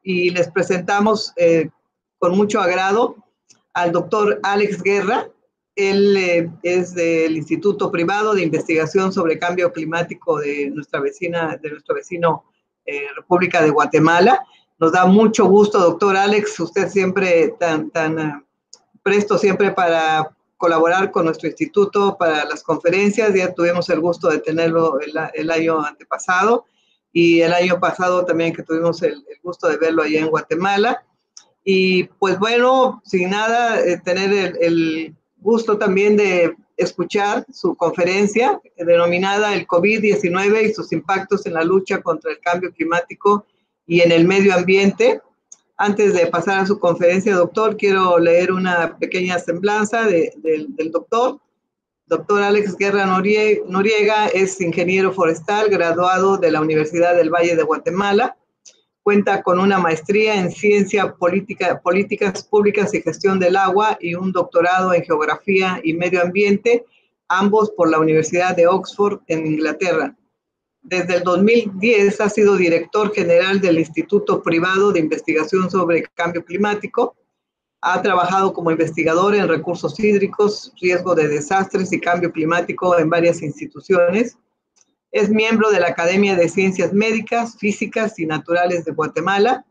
y les presentamos con mucho agrado al doctor Alex Guerra. Él es del Instituto Privado de Investigación sobre Cambio Climático de nuestro vecino República de Guatemala. Nos da mucho gusto, doctor Alex, usted siempre tan presto siempre para colaborar con nuestro instituto para las conferencias. Ya tuvimos el gusto de tenerlo el año antepasado y el año pasado también que tuvimos el gusto de verlo allá en Guatemala. Y pues bueno, sin nada, tener el gusto también de escuchar su conferencia denominada El COVID-19 y sus impactos en la lucha contra el cambio climático y en el medio ambiente. Antes de pasar a su conferencia, doctor, quiero leer una pequeña semblanza del doctor. Doctor Alex Guerra Noriega es ingeniero forestal, graduado de la Universidad del Valle de Guatemala. Cuenta con una maestría en Ciencia Políticas Públicas y Gestión del Agua y un doctorado en Geografía y Medio Ambiente, ambos por la Universidad de Oxford en Inglaterra. Desde el 2010 ha sido director general del Instituto Privado de Investigación sobre Cambio Climático. Ha trabajado como investigador en recursos hídricos, riesgo de desastres y cambio climático en varias instituciones. Es miembro de la Academia de Ciencias Médicas, Físicas y Naturales de Guatemala.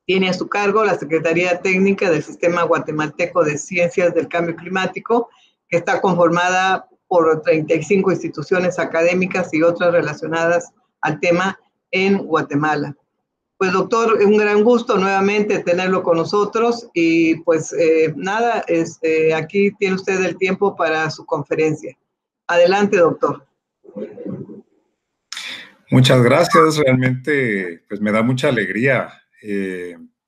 Tiene a su cargo la Secretaría Técnica del Sistema Guatemalteco de Ciencias del Cambio Climático, que está conformada por 35 instituciones académicas y otras relacionadas al tema en Guatemala. Pues doctor, un gran gusto nuevamente tenerlo con nosotros y pues nada, aquí tiene usted el tiempo para su conferencia. Adelante, doctor. Muchas gracias, realmente pues me da mucha alegría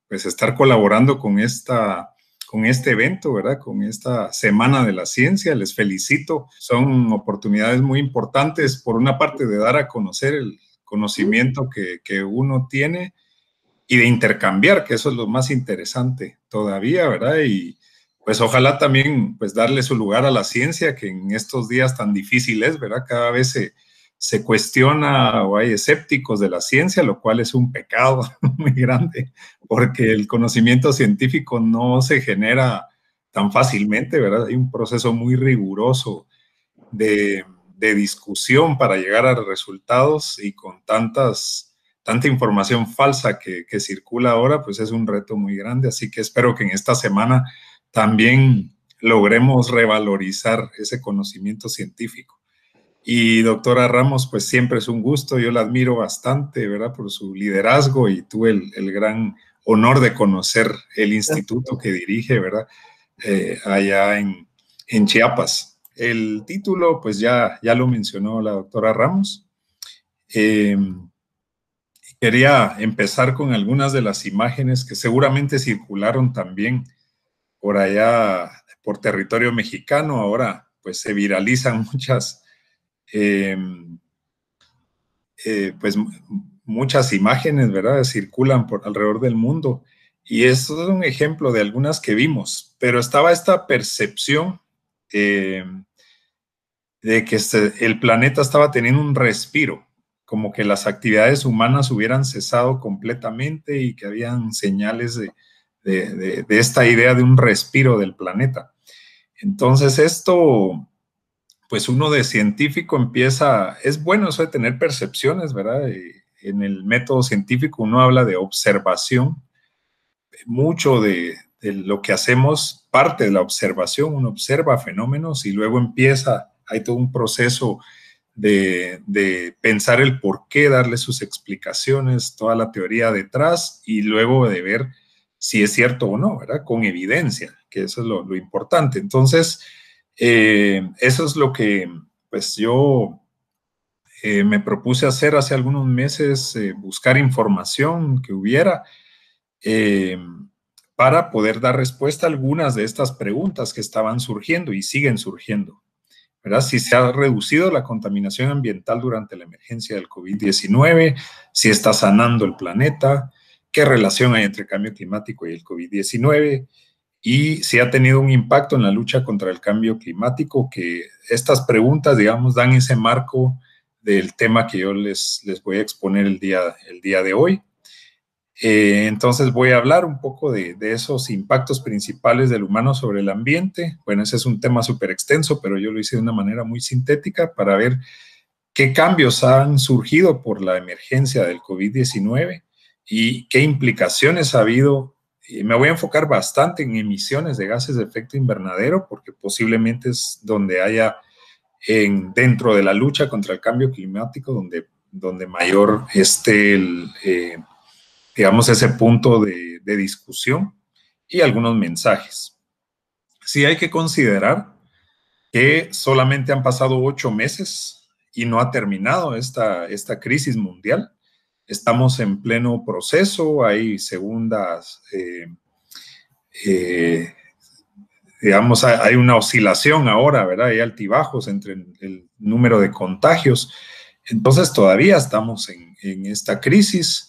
pues estar colaborando con este evento, ¿verdad? Con esta Semana de la Ciencia. Les felicito. Son oportunidades muy importantes, por una parte, de dar a conocer el conocimiento que uno tiene y de intercambiar, que eso es lo más interesante todavía, ¿verdad? Y pues ojalá también pues darle su lugar a la ciencia, que en estos días tan difíciles, ¿verdad? Cada vez se cuestiona o hay escépticos de la ciencia, lo cual es un pecado muy grande, porque el conocimiento científico no se genera tan fácilmente, ¿verdad? Hay un proceso muy riguroso de discusión para llegar a resultados, y con tanta información falsa que circula ahora, pues es un reto muy grande. Así que espero que en esta semana también logremos revalorizar ese conocimiento científico. Y doctora Ramos, pues siempre es un gusto, yo la admiro bastante, ¿verdad? Por su liderazgo, y tuve el gran honor de conocer el instituto que dirige, ¿verdad? Allá en Chiapas. El título, pues ya lo mencionó la doctora Ramos. Quería empezar con algunas de las imágenes que seguramente circularon también por allá, por territorio mexicano. Ahora, pues se viralizan pues muchas imágenes, ¿verdad? Circulan por alrededor del mundo, y esto es un ejemplo de algunas que vimos, pero estaba esta percepción de que el planeta estaba teniendo un respiro, como que las actividades humanas hubieran cesado completamente y que habían señales de esta idea de un respiro del planeta. Entonces esto, pues uno de científico empieza, es bueno eso de tener percepciones, ¿verdad? En el método científico uno habla de observación. Mucho de lo que hacemos parte de la observación. Uno observa fenómenos y luego hay todo un proceso de pensar el por qué, darle sus explicaciones, toda la teoría detrás, y luego de ver si es cierto o no, ¿verdad? Con evidencia, que eso es lo importante. Entonces, eso es lo que pues yo me propuse hacer hace algunos meses, buscar información que hubiera para poder dar respuesta a algunas de estas preguntas que estaban surgiendo y siguen surgiendo, ¿verdad? Si se ha reducido la contaminación ambiental durante la emergencia del COVID-19, si está sanando el planeta, qué relación hay entre el cambio climático y el COVID-19, y si ha tenido un impacto en la lucha contra el cambio climático, que estas preguntas, digamos, dan ese marco del tema que yo les voy a exponer el día de hoy. Entonces voy a hablar un poco de esos impactos principales del humano sobre el ambiente. Bueno, ese es un tema súper extenso, pero yo lo hice de una manera muy sintética para ver qué cambios han surgido por la emergencia del COVID-19 y qué implicaciones ha habido. Me voy a enfocar bastante en emisiones de gases de efecto invernadero, porque posiblemente es donde haya, dentro de la lucha contra el cambio climático, donde mayor esté digamos, ese punto de discusión y algunos mensajes. Sí hay que considerar que solamente han pasado 8 meses y no ha terminado esta crisis mundial. Estamos en pleno proceso, hay segundas, digamos, hay una oscilación ahora, ¿verdad? Hay altibajos entre el número de contagios. Entonces todavía estamos en esta crisis.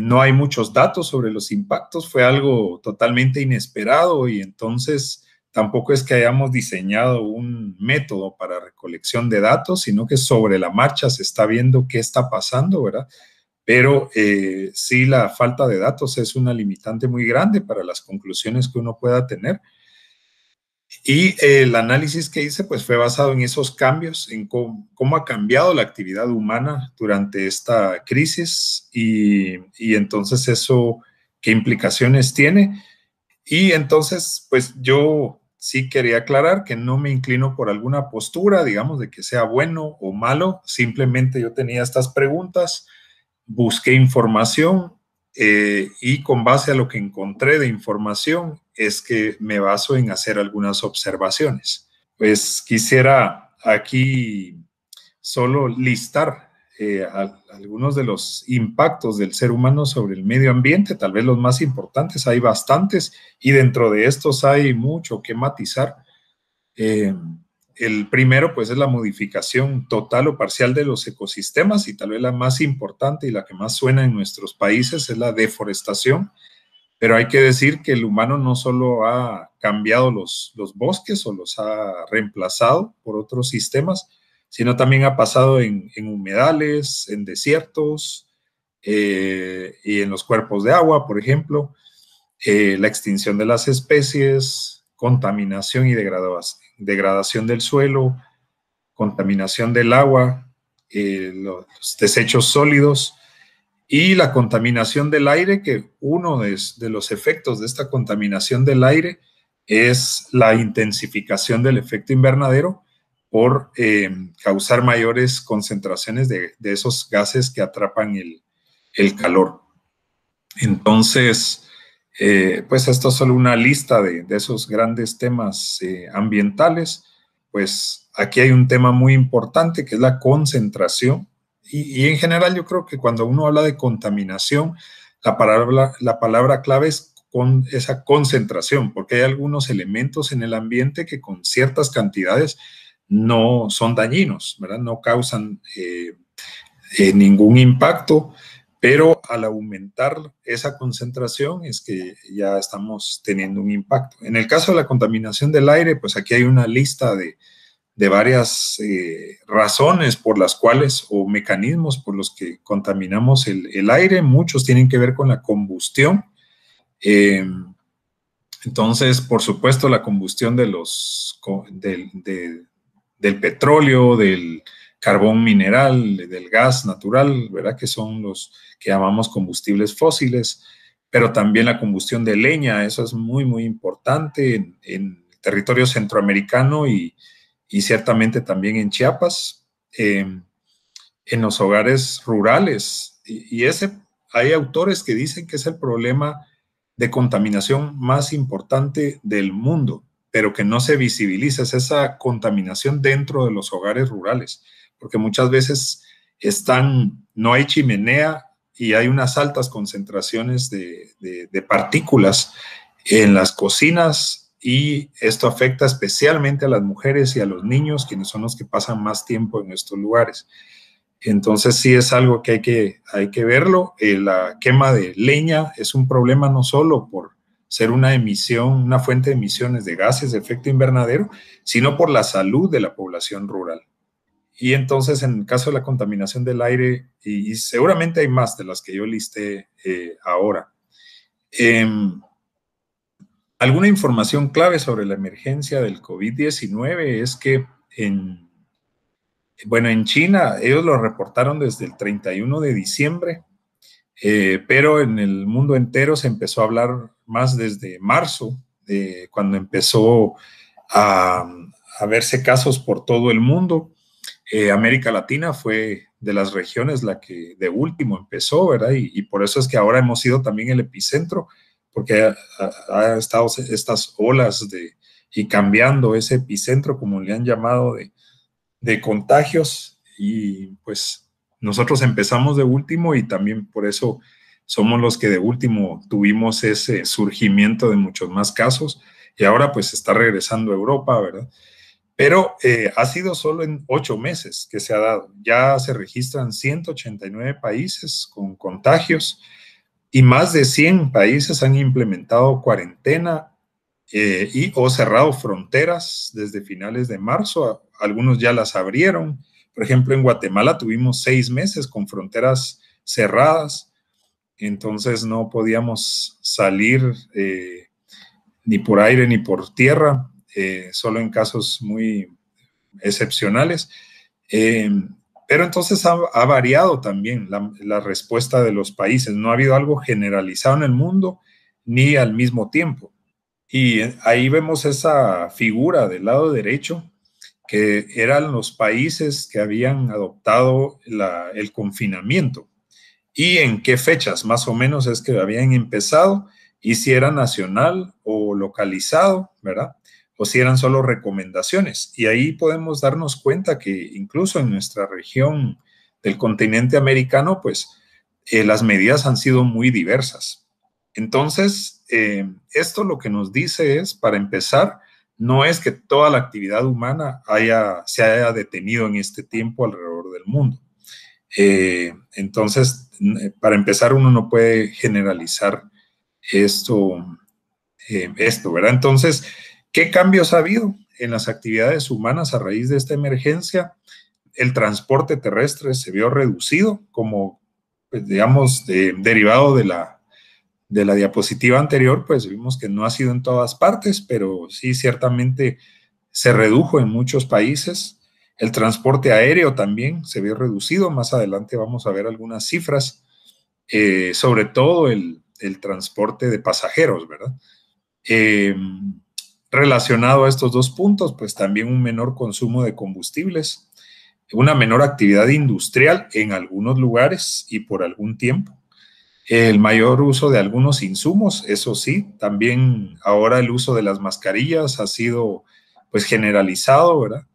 No hay muchos datos sobre los impactos, fue algo totalmente inesperado y entonces tampoco es que hayamos diseñado un método para recolección de datos, sino que sobre la marcha se está viendo qué está pasando, ¿verdad? Pero sí, la falta de datos es una limitante muy grande para las conclusiones que uno pueda tener. Y el análisis que hice pues fue basado en esos cambios, en cómo ha cambiado la actividad humana durante esta crisis y entonces eso, qué implicaciones tiene. Y entonces pues yo sí quería aclarar que no me inclino por alguna postura, digamos, de que sea bueno o malo, simplemente yo tenía estas preguntas, busqué información y con base a lo que encontré de información es que me baso en hacer algunas observaciones. Pues quisiera aquí solo listar algunos de los impactos del ser humano sobre el medio ambiente, tal vez los más importantes, hay bastantes y dentro de estos hay mucho que matizar. El primero, pues, es la modificación total o parcial de los ecosistemas y tal vez la más importante y la que más suena en nuestros países es la deforestación. Pero hay que decir que el humano no solo ha cambiado los bosques o los ha reemplazado por otros sistemas, sino también ha pasado en humedales, en desiertos y en los cuerpos de agua, por ejemplo, la extinción de las especies, contaminación y degradación del suelo, contaminación del agua, los desechos sólidos y la contaminación del aire, que uno de los efectos de esta contaminación del aire es la intensificación del efecto invernadero por causar mayores concentraciones de esos gases que atrapan el calor. Entonces, pues esto es solo una lista de esos grandes temas ambientales. Pues aquí hay un tema muy importante que es la concentración y en general yo creo que cuando uno habla de contaminación, la palabra clave es con esa concentración, porque hay algunos elementos en el ambiente que con ciertas cantidades no son dañinos, ¿verdad? No causan ningún impacto, pero al aumentar esa concentración es que ya estamos teniendo un impacto. En el caso de la contaminación del aire, pues aquí hay una lista de varias razones por las cuales o mecanismos por los que contaminamos el aire. Muchos tienen que ver con la combustión. Entonces, por supuesto, la combustión del petróleo, del carbón mineral, del gas natural, ¿verdad? Que son los que llamamos combustibles fósiles, pero también la combustión de leña, eso es muy, muy importante en el territorio centroamericano y ciertamente también en Chiapas, en los hogares rurales. Y hay autores que dicen que es el problema de contaminación más importante del mundo, pero que no se visibiliza, es esa contaminación dentro de los hogares rurales, porque muchas veces no hay chimenea y hay unas altas concentraciones de partículas en las cocinas y esto afecta especialmente a las mujeres y a los niños, quienes son los que pasan más tiempo en estos lugares. Entonces sí es algo que hay que verlo. La quema de leña es un problema no solo por ser una fuente de emisiones de gases de efecto invernadero, sino por la salud de la población rural. Y entonces, en el caso de la contaminación del aire, y seguramente hay más de las que yo listé ahora. Alguna información clave sobre la emergencia del COVID-19 es que en China ellos lo reportaron desde el 31 de diciembre, pero en el mundo entero se empezó a hablar más desde marzo, cuando empezó a verse casos por todo el mundo. América Latina fue de las regiones la que de último empezó, ¿verdad? Y por eso es que ahora hemos sido también el epicentro, porque ha estado estas olas y cambiando ese epicentro, como le han llamado, de contagios, y pues nosotros empezamos de último y también por eso somos los que de último tuvimos ese surgimiento de muchos más casos, y ahora pues está regresando a Europa, ¿verdad? Pero ha sido solo en 8 meses que se ha dado. Ya se registran 189 países con contagios y más de 100 países han implementado cuarentena o cerrado fronteras desde finales de marzo. Algunos ya las abrieron. Por ejemplo, en Guatemala tuvimos 6 meses con fronteras cerradas. Entonces no podíamos salir ni por aire ni por tierra. Solo en casos muy excepcionales. Pero entonces ha variado también la respuesta de los países. No ha habido algo generalizado en el mundo ni al mismo tiempo. Y ahí vemos esa figura del lado derecho, que eran los países que habían adoptado el confinamiento y en qué fechas más o menos es que habían empezado, y si era nacional o localizado, ¿verdad? O si eran solo recomendaciones. Y ahí podemos darnos cuenta que incluso en nuestra región del continente americano, pues las medidas han sido muy diversas. Entonces, esto lo que nos dice es, para empezar, no es que toda la actividad humana se haya detenido en este tiempo alrededor del mundo. Entonces, para empezar, uno no puede generalizar esto, ¿verdad? Entonces, ¿qué cambios ha habido en las actividades humanas a raíz de esta emergencia? El transporte terrestre se vio reducido, como, pues, digamos, derivado de la diapositiva anterior, pues vimos que no ha sido en todas partes, pero sí ciertamente se redujo en muchos países. El transporte aéreo también se vio reducido. Más adelante vamos a ver algunas cifras, sobre todo el transporte de pasajeros, ¿verdad? Relacionado a estos dos puntos, pues también un menor consumo de combustibles, una menor actividad industrial en algunos lugares y por algún tiempo, el mayor uso de algunos insumos, eso sí, también ahora el uso de las mascarillas ha sido pues generalizado, ¿verdad?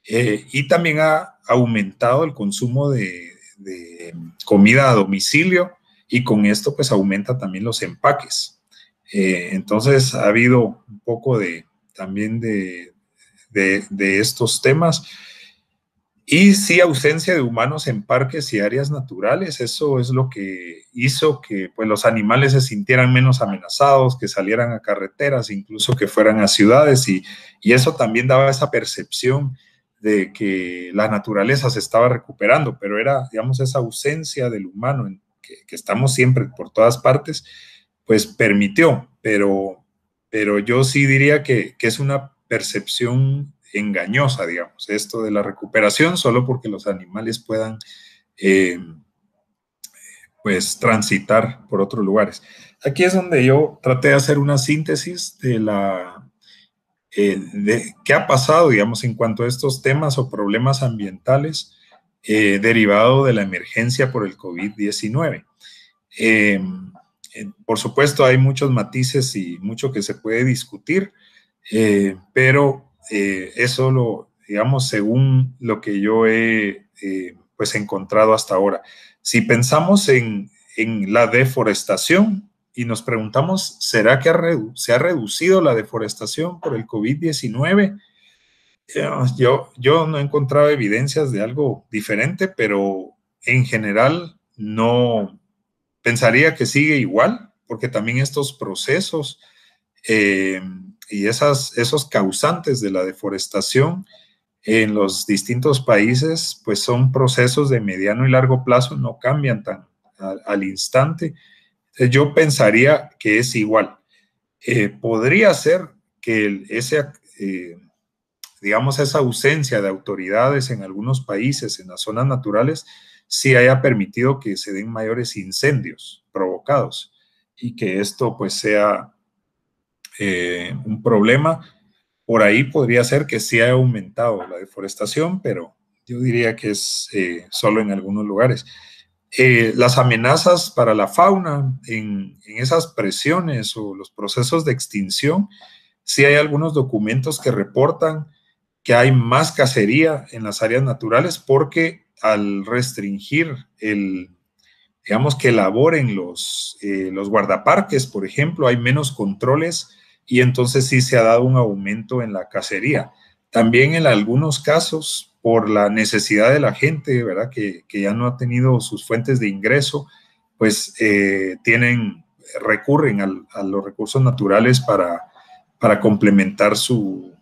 Y también ha aumentado el consumo de comida a domicilio, y con esto pues aumenta también los empaques. Entonces ha habido un poco también de estos temas. Y sí, ausencia de humanos en parques y áreas naturales. Eso es lo que hizo que pues, los animales se sintieran menos amenazados, que salieran a carreteras, incluso que fueran a ciudades, y eso también daba esa percepción de que la naturaleza se estaba recuperando, pero era, digamos, esa ausencia del humano, que estamos siempre por todas partes, pues permitió, pero yo sí diría que es una percepción engañosa, digamos, esto de la recuperación, solo porque los animales puedan pues transitar por otros lugares. Aquí es donde yo traté de hacer una síntesis de qué ha pasado, digamos, en cuanto a estos temas o problemas ambientales derivado de la emergencia por el COVID-19. Por supuesto, hay muchos matices y mucho que se puede discutir, pero eso digamos, según lo que yo he pues encontrado hasta ahora. Si pensamos en la deforestación y nos preguntamos, ¿será que se ha reducido la deforestación por el COVID-19? Yo no he encontrado evidencias de algo diferente, pero en general no pensaría que sigue igual, porque también estos procesos y esos causantes de la deforestación en los distintos países, pues son procesos de mediano y largo plazo, no cambian tan al instante. Yo pensaría que es igual. Podría ser que digamos, esa ausencia de autoridades en algunos países, en las zonas naturales, sí haya permitido que se den mayores incendios provocados y que esto pues sea un problema. Por ahí podría ser que sí haya aumentado la deforestación, pero yo diría que es solo en algunos lugares. Las amenazas para la fauna en esas presiones o los procesos de extinción, sí hay algunos documentos que reportan que hay más cacería en las áreas naturales porque al restringir digamos, que elaboren los guardaparques, por ejemplo, hay menos controles y entonces sí se ha dado un aumento en la cacería. También en algunos casos, por la necesidad de la gente, ¿verdad? Que ya no ha tenido sus fuentes de ingreso, pues recurren a los recursos naturales para complementar su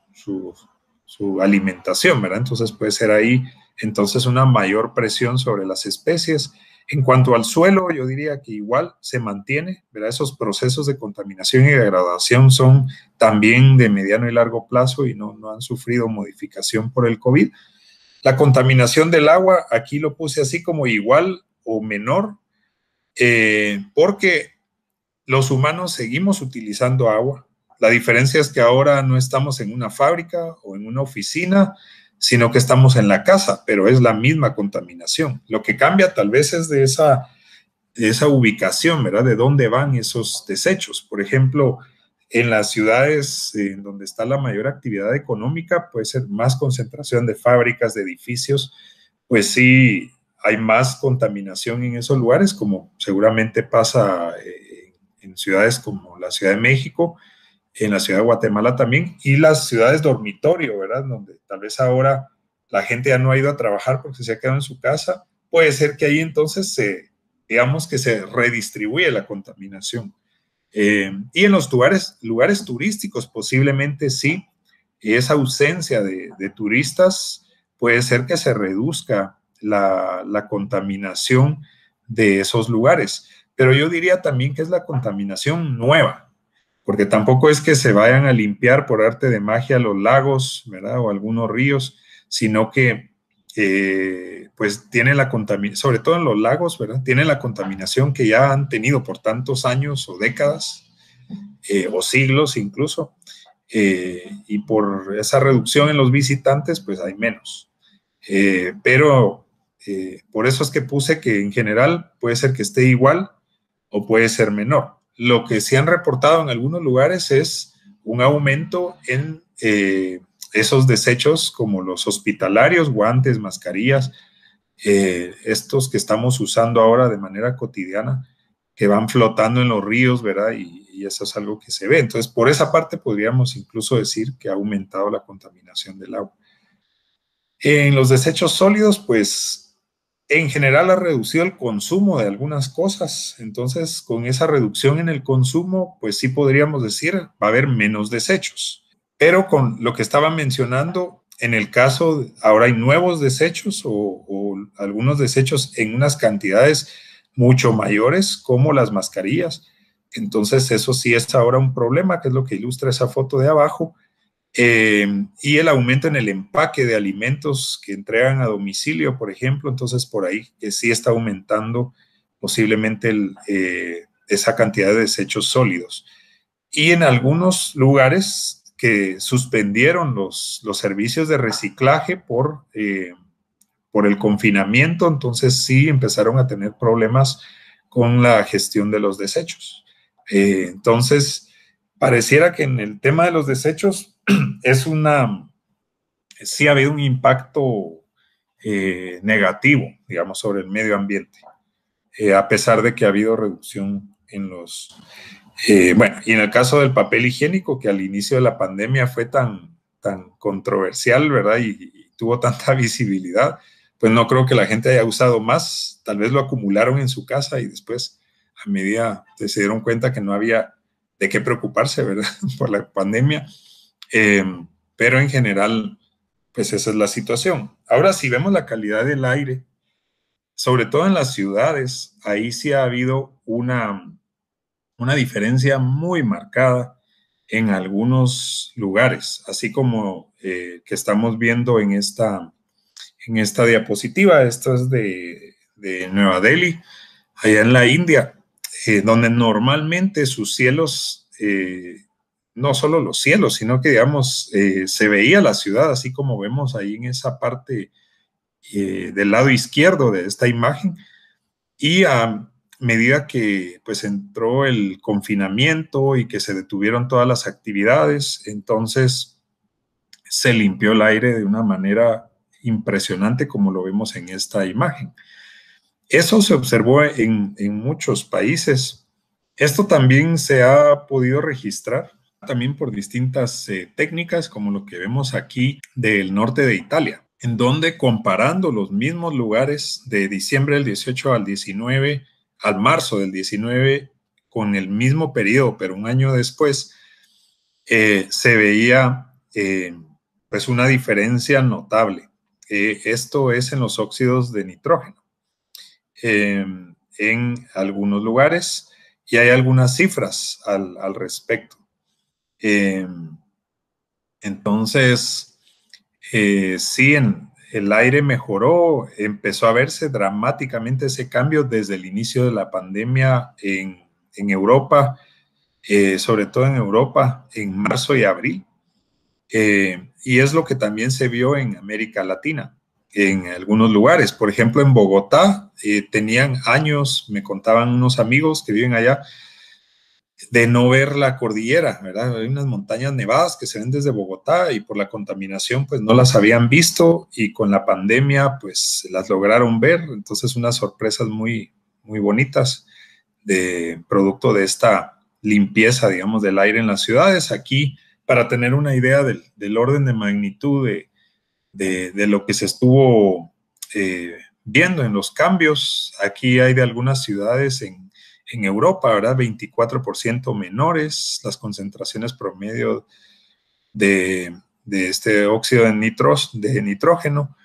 alimentación, ¿verdad? Entonces puede ser ahí entonces una mayor presión sobre las especies. En cuanto al suelo, yo diría que igual se mantiene, ¿verdad? Esos procesos de contaminación y degradación son también de mediano y largo plazo y no han sufrido modificación por el COVID. La contaminación del agua, aquí lo puse así como igual o menor, porque los humanos seguimos utilizando agua. La diferencia es que ahora no estamos en una fábrica o en una oficina, sino que estamos en la casa, pero es la misma contaminación. Lo que cambia tal vez es de esa ubicación, ¿verdad? De dónde van esos desechos. Por ejemplo, en las ciudades en donde está la mayor actividad económica, puede ser más concentración de fábricas, de edificios, pues sí hay más contaminación en esos lugares, como seguramente pasa en ciudades como la Ciudad de México, en la Ciudad de Guatemala también, y las ciudades dormitorio, ¿verdad? Donde tal vez ahora la gente ya no ha ido a trabajar porque se ha quedado en su casa. Puede ser que ahí entonces digamos que se redistribuye la contaminación. Y en los lugares turísticos posiblemente sí, esa ausencia de turistas puede ser que se reduzca la contaminación de esos lugares. Pero yo diría también que es la contaminación nueva, porque tampoco es que se vayan a limpiar por arte de magia los lagos, ¿verdad? O algunos ríos, sino que pues tiene la contaminación, sobre todo en los lagos, ¿verdad? Tiene la contaminación que ya han tenido por tantos años o décadas o siglos incluso, y por esa reducción en los visitantes, pues hay menos. Pero por eso es que puse que en general puede ser que esté igual o puede ser menor. Lo que se han reportado en algunos lugares es un aumento en esos desechos como los hospitalarios, guantes, mascarillas, estos que estamos usando ahora de manera cotidiana, que van flotando en los ríos, ¿verdad? Y eso es algo que se ve. Entonces, por esa parte podríamos incluso decir que ha aumentado la contaminación del agua. En los desechos sólidos, pues en general ha reducido el consumo de algunas cosas. Entonces, con esa reducción en el consumo, pues sí podríamos decir, va a haber menos desechos. Pero con lo que estaba mencionando, en el caso, ahora hay nuevos desechos o algunos desechos en unas cantidades mucho mayores, como las mascarillas. Entonces, eso sí es ahora un problema, que es lo que ilustra esa foto de abajo. Y el aumento en el empaque de alimentos que entregan a domicilio, por ejemplo, entonces por ahí que sí está aumentando posiblemente esa cantidad de desechos sólidos. Y en algunos lugares que suspendieron los servicios de reciclaje por el confinamiento, entonces sí empezaron a tener problemas con la gestión de los desechos. Entonces, pareciera que en el tema de los desechos sí ha habido un impacto negativo, digamos, sobre el medio ambiente, a pesar de que ha habido reducción en bueno, y en el caso del papel higiénico, que al inicio de la pandemia fue tan controversial, ¿verdad? Y tuvo tanta visibilidad, pues no creo que la gente haya usado más, tal vez lo acumularon en su casa y después a medida que se dieron cuenta que no había de qué preocuparse, ¿verdad? Por la pandemia. Pero en general pues esa es la situación. Ahora, si vemos la calidad del aire, sobre todo en las ciudades, ahí sí ha habido una diferencia muy marcada en algunos lugares, así como que estamos viendo en esta diapositiva. Esto es de Nueva Delhi, allá en la India, donde normalmente sus cielos, no solo los cielos, sino que, digamos, se veía la ciudad, así como vemos ahí en esa parte del lado izquierdo de esta imagen, y a medida que pues entró el confinamiento y que se detuvieron todas las actividades, entonces se limpió el aire de una manera impresionante, como lo vemos en esta imagen. Eso se observó en muchos países. Esto también se ha podido registrar también por distintas técnicas, como lo que vemos aquí del norte de Italia, en donde comparando los mismos lugares de diciembre del 18 al 19, al marzo del 19, con el mismo periodo, pero un año después, se veía pues una diferencia notable. Esto es en los óxidos de nitrógeno. En algunos lugares, y hay algunas cifras al respecto. Entonces, sí, el aire mejoró, empezó a verse dramáticamente ese cambio desde el inicio de la pandemia en Europa, sobre todo en Europa, en marzo y abril. Y es lo que también se vio en América Latina, en algunos lugares. Por ejemplo, en Bogotá, tenían años, me contaban unos amigos que viven allá, de no ver la cordillera, ¿verdad? Hay unas montañas nevadas que se ven desde Bogotá y por la contaminación pues no las habían visto, y con la pandemia pues las lograron ver. Entonces unas sorpresas muy, muy bonitas de producto de esta limpieza, digamos, del aire en las ciudades. Aquí, para tener una idea del orden de magnitud de lo que se estuvo viendo en los cambios, aquí hay de algunas ciudades en Europa, ¿verdad? 24% menores las concentraciones promedio de este óxido de nitrógeno,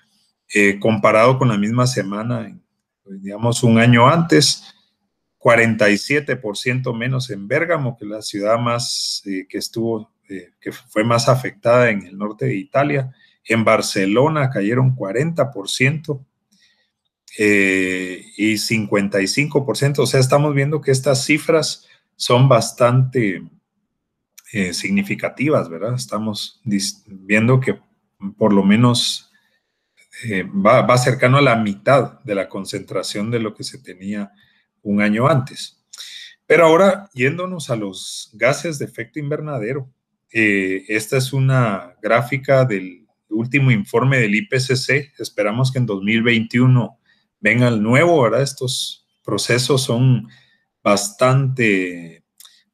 comparado con la misma semana, digamos, un año antes. 47% menos en Bérgamo, que la ciudad más que fue más afectada en el norte de Italia. En Barcelona cayeron 40%. Y 55%. O sea, estamos viendo que estas cifras son bastante significativas, ¿verdad? Estamos viendo que por lo menos va cercano a la mitad de la concentración de lo que se tenía un año antes. Pero ahora, yéndonos a los gases de efecto invernadero, esta es una gráfica del último informe del IPCC. Esperamos que en 2021 venga el nuevo, ¿verdad? Estos procesos son bastante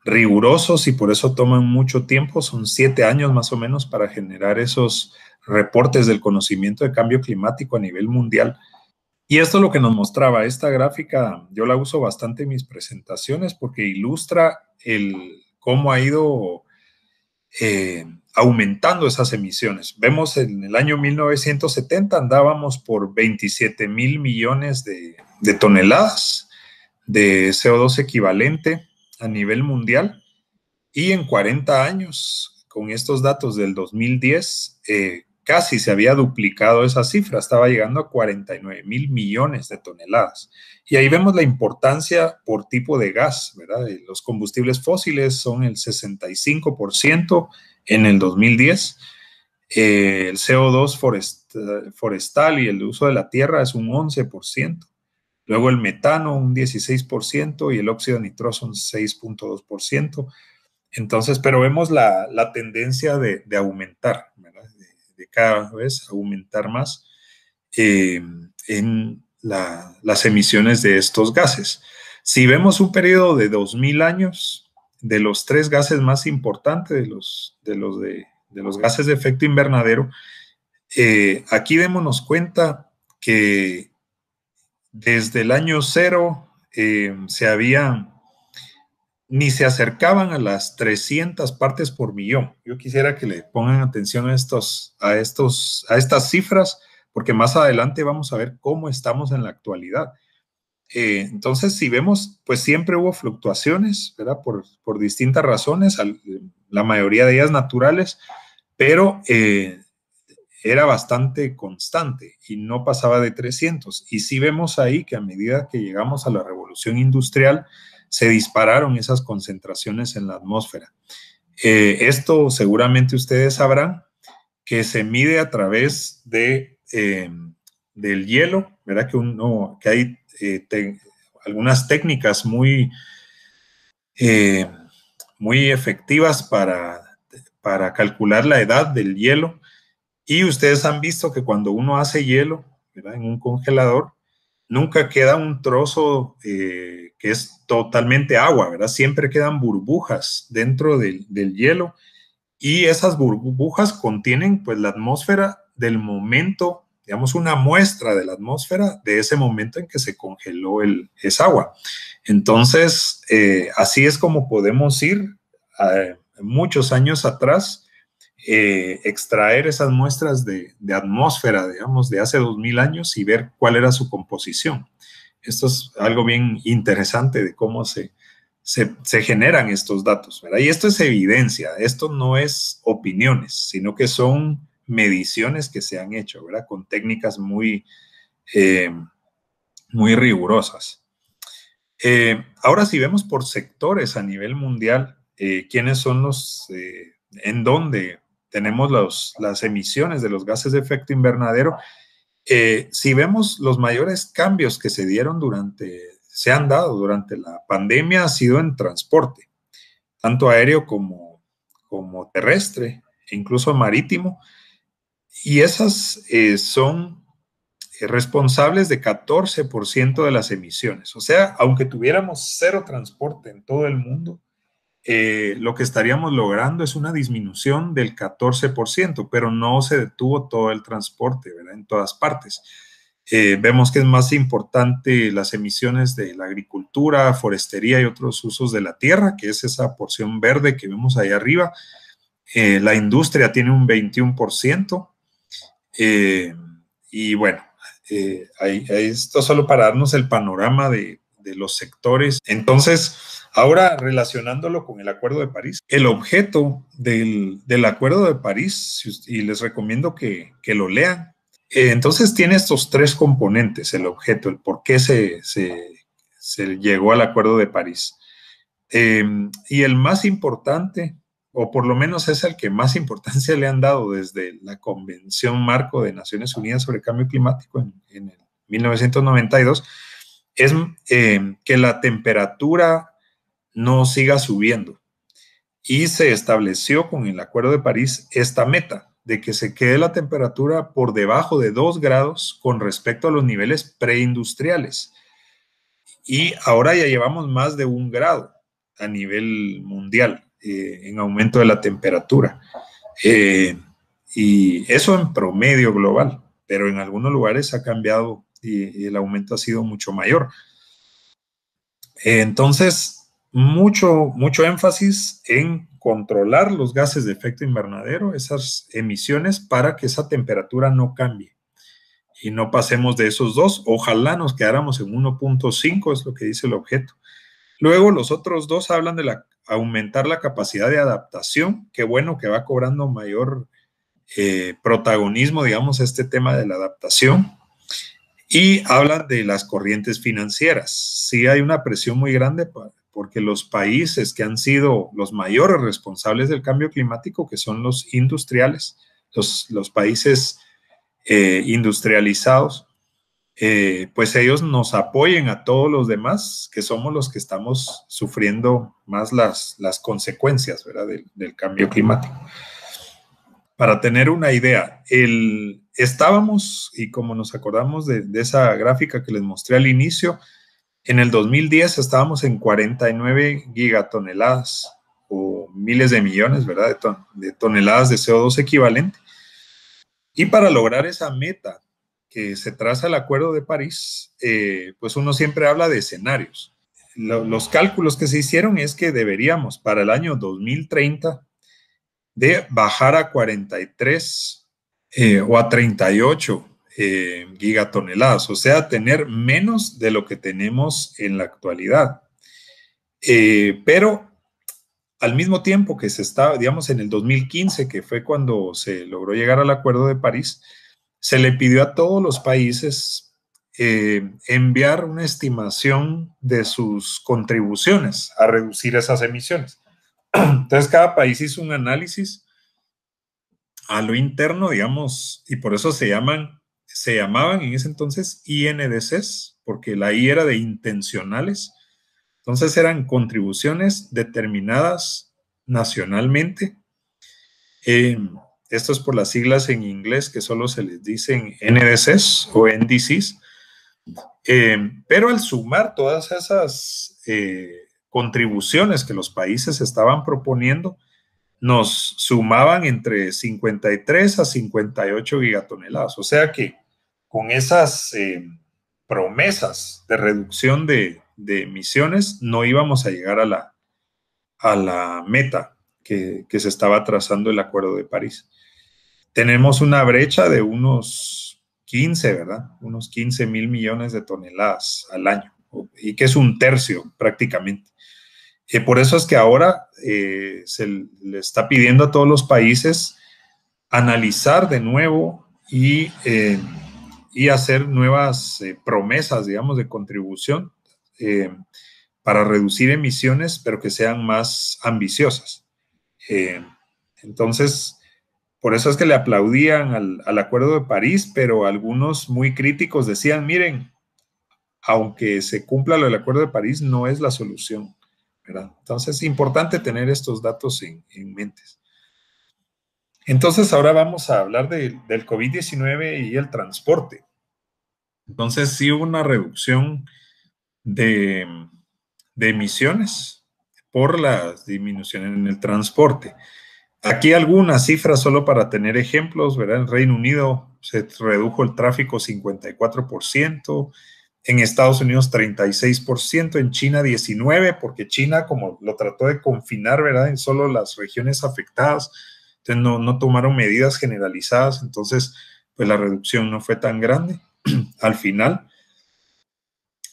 rigurosos y por eso toman mucho tiempo. Son 7 años más o menos para generar esos reportes del conocimiento de cambio climático a nivel mundial. Y esto es lo que nos mostraba. Esta gráfica yo la uso bastante en mis presentaciones porque ilustra cómo ha ido aumentando esas emisiones. Vemos en el año 1970 andábamos por 27,000 millones de toneladas de CO2 equivalente a nivel mundial, y en 40 años, con estos datos del 2010, casi se había duplicado esa cifra, estaba llegando a 49,000 millones de toneladas. Y ahí vemos la importancia por tipo de gas, ¿verdad? Los combustibles fósiles son el 65% en el 2010. El CO2 forestal y el uso de la tierra es un 11%. Luego el metano un 16% y el óxido nitroso un 6,2%. Entonces, pero vemos la tendencia de aumentar, ¿verdad? De cada vez aumentar más en las emisiones de estos gases. Si vemos un periodo de 2000 años, de los 3 gases más importantes, de los gases de efecto invernadero, aquí démonos cuenta que desde el año 0 se habían ni se acercaban a las 300 partes por millón. Yo quisiera que le pongan atención a estas cifras, porque más adelante vamos a ver cómo estamos en la actualidad. Entonces, si vemos, pues siempre hubo fluctuaciones, ¿verdad? Por distintas razones, la mayoría de ellas naturales, pero era bastante constante y no pasaba de 300. Y sí vemos ahí que a medida que llegamos a la revolución industrial, se dispararon esas concentraciones en la atmósfera. Esto seguramente ustedes sabrán que se mide a través del hielo, ¿verdad? Que hay algunas técnicas eh, muy efectivas para calcular la edad del hielo. Y ustedes han visto que cuando uno hace hielo, ¿verdad? En un congelador, nunca queda un trozo que es totalmente agua, ¿verdad? Siempre quedan burbujas dentro del hielo y esas burbujas contienen pues la atmósfera del momento, digamos una muestra de la atmósfera de ese momento en que se congeló esa agua. Entonces, así es como podemos ir muchos años atrás, extraer esas muestras de atmósfera, digamos, de hace 2000 años y ver cuál era su composición. Esto es algo bien interesante de cómo se generan estos datos, ¿verdad? Y esto es evidencia, esto no es opiniones, sino que son mediciones que se han hecho, ¿verdad? Con técnicas muy rigurosas. Ahora, si vemos por sectores a nivel mundial, ¿quiénes son en dónde tenemos las emisiones de los gases de efecto invernadero? Si vemos los mayores cambios que se han dado durante la pandemia, ha sido en transporte, tanto aéreo como terrestre, e incluso marítimo. Y esas son responsables de 14% de las emisiones. O sea, aunque tuviéramos cero transporte en todo el mundo, lo que estaríamos logrando es una disminución del 14%, pero no se detuvo todo el transporte, ¿verdad? En todas partes. Vemos que es más importante las emisiones de la agricultura, forestería y otros usos de la tierra, que es esa porción verde que vemos ahí arriba. La industria tiene un 21%. Y bueno, esto solo para darnos el panorama de los sectores. Entonces, ahora relacionándolo con el Acuerdo de París, el objeto del Acuerdo de París, y les recomiendo que lo lean, entonces tiene estos tres componentes, el objeto, el por qué se llegó al Acuerdo de París. Y el más importante, o por lo menos es el que más importancia le han dado desde la Convención Marco de Naciones Unidas sobre Cambio Climático en el 1992, es que la temperatura no siga subiendo. Y se estableció con el Acuerdo de París esta meta de que se quede la temperatura por debajo de 2 grados con respecto a los niveles preindustriales. Y ahora ya llevamos más de 1 grado a nivel mundial en aumento de la temperatura. Y eso en promedio global, pero en algunos lugares ha cambiado y el aumento ha sido mucho mayor. Entonces, mucho énfasis en controlar los gases de efecto invernadero, esas emisiones, para que esa temperatura no cambie y no pasemos de esos 2. Ojalá nos quedáramos en 1.5, es lo que dice el objeto. Luego, los otros 2 hablan de aumentar la capacidad de adaptación. Qué bueno que va cobrando mayor protagonismo, digamos, este tema de la adaptación. Y hablan de las corrientes financieras. Sí hay una presión muy grande porque los países que han sido los mayores responsables del cambio climático, que son los industriales, los países industrializados, pues ellos nos apoyen a todos los demás, que somos los que estamos sufriendo más las consecuencias, ¿verdad? del cambio climático. Para tener una idea, estábamos, y como nos acordamos de esa gráfica que les mostré al inicio, en el 2010 estábamos en 49 gigatoneladas o miles de millones, ¿verdad? De toneladas de CO2 equivalente. Y para lograr esa meta que se traza el Acuerdo de París, pues uno siempre habla de escenarios. los cálculos que se hicieron es que deberíamos para el año 2030 de bajar a 43 o a 38 gigatoneladas, o sea, tener menos de lo que tenemos en la actualidad. Pero al mismo tiempo que se estaba, digamos, en el 2015, que fue cuando se logró llegar al Acuerdo de París, se le pidió a todos los países enviar una estimación de sus contribuciones a reducir esas emisiones. Entonces, cada país hizo un análisis a lo interno, digamos, y por eso se llamaban en ese entonces INDCs, porque la I era de intencionales. Entonces eran contribuciones determinadas nacionalmente. Esto es por las siglas en inglés que solo se les dicen NDCs o NDCs. Pero al sumar todas esas contribuciones que los países estaban proponiendo, nos sumaban entre 53 a 58 gigatoneladas. O sea que con esas promesas de reducción de emisiones no íbamos a llegar a la meta que se estaba trazando el Acuerdo de París. Tenemos una brecha de unos 15, ¿verdad? Unos 15,000 millones de toneladas al año, y que es un tercio prácticamente. Por eso es que ahora se le está pidiendo a todos los países analizar de nuevo y hacer nuevas promesas, digamos, de contribución para reducir emisiones, pero que sean más ambiciosas. Entonces, por eso es que le aplaudían al Acuerdo de París, pero algunos muy críticos decían, miren, aunque se cumpla lo del Acuerdo de París, no es la solución, ¿verdad? Entonces es importante tener estos datos en mente. Entonces ahora vamos a hablar del COVID-19 y el transporte. Entonces sí hubo una reducción de emisiones por la disminución en el transporte. Aquí algunas cifras solo para tener ejemplos, ¿verdad? En Reino Unido se redujo el tráfico 54%, en Estados Unidos 36%, en China 19%, porque China como lo trató de confinar, ¿verdad? En solo las regiones afectadas, entonces no tomaron medidas generalizadas, entonces pues la reducción no fue tan grande. Al final,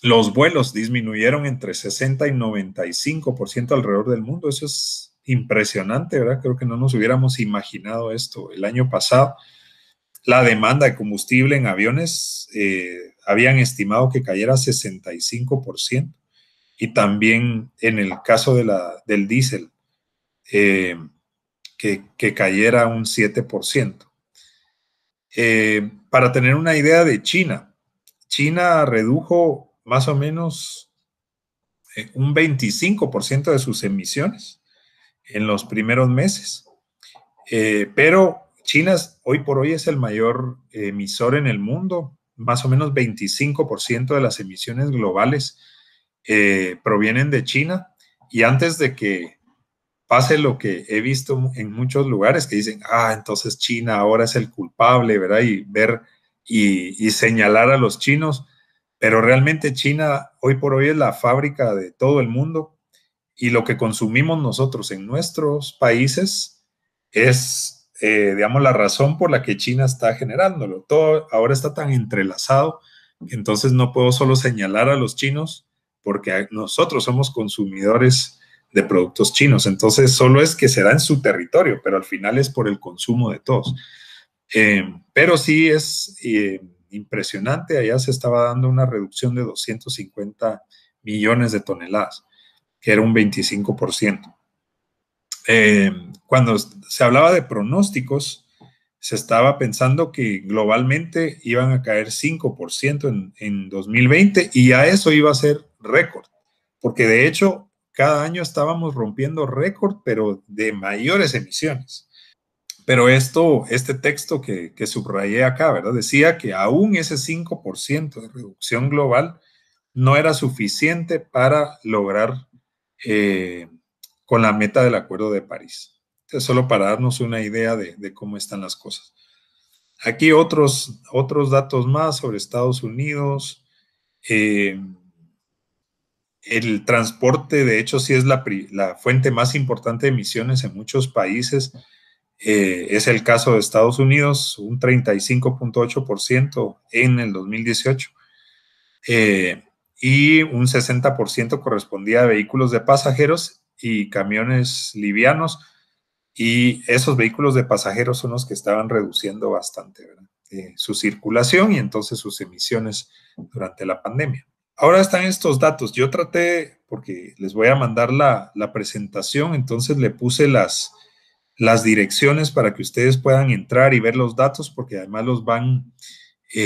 los vuelos disminuyeron entre 60 y 95% alrededor del mundo. Eso es impresionante, ¿verdad? Creo que no nos hubiéramos imaginado esto el año pasado. La demanda de combustible en aviones habían estimado que cayera 65%, y también en el caso del diésel, que cayera un 7%. Para tener una idea de China, China redujo más o menos un 25% de sus emisiones en los primeros meses. Pero China hoy por hoy es el mayor emisor en el mundo. Más o menos 25% de las emisiones globales provienen de China. Y antes de que pase lo que he visto en muchos lugares que dicen, entonces China ahora es el culpable, ¿verdad? Y ver y señalar a los chinos, pero realmente China hoy por hoy es la fábrica de todo el mundo, y lo que consumimos nosotros en nuestros países es, digamos, la razón por la que China está generándolo. Todo ahora está tan entrelazado que entonces no puedo solo señalar a los chinos porque nosotros somos consumidores de productos chinos. Entonces solo es que se da en su territorio, pero al final es por el consumo de todos. Pero sí es impresionante. Allá se estaba dando una reducción de 250 millones de toneladas, que era un 25%. Cuando se hablaba de pronósticos, se estaba pensando que globalmente iban a caer 5% en 2020, y a eso iba a ser récord, porque de hecho cada año estábamos rompiendo récord, pero de mayores emisiones. Pero este texto que subrayé acá, ¿verdad? Decía que aún ese 5% de reducción global no era suficiente para lograr con la meta del Acuerdo de París. Entonces, solo para darnos una idea de cómo están las cosas. Aquí otros datos más sobre Estados Unidos. El transporte, de hecho, sí es la fuente más importante de emisiones en muchos países. Es el caso de Estados Unidos, un 35.8% en el 2018. Y un 60% correspondía a vehículos de pasajeros y camiones livianos. Y esos vehículos de pasajeros son los que estaban reduciendo bastante, ¿verdad? Su circulación y entonces sus emisiones durante la pandemia. Ahora están estos datos. Yo traté, porque les voy a mandar la presentación, entonces le puse las direcciones para que ustedes puedan entrar y ver los datos, porque además los van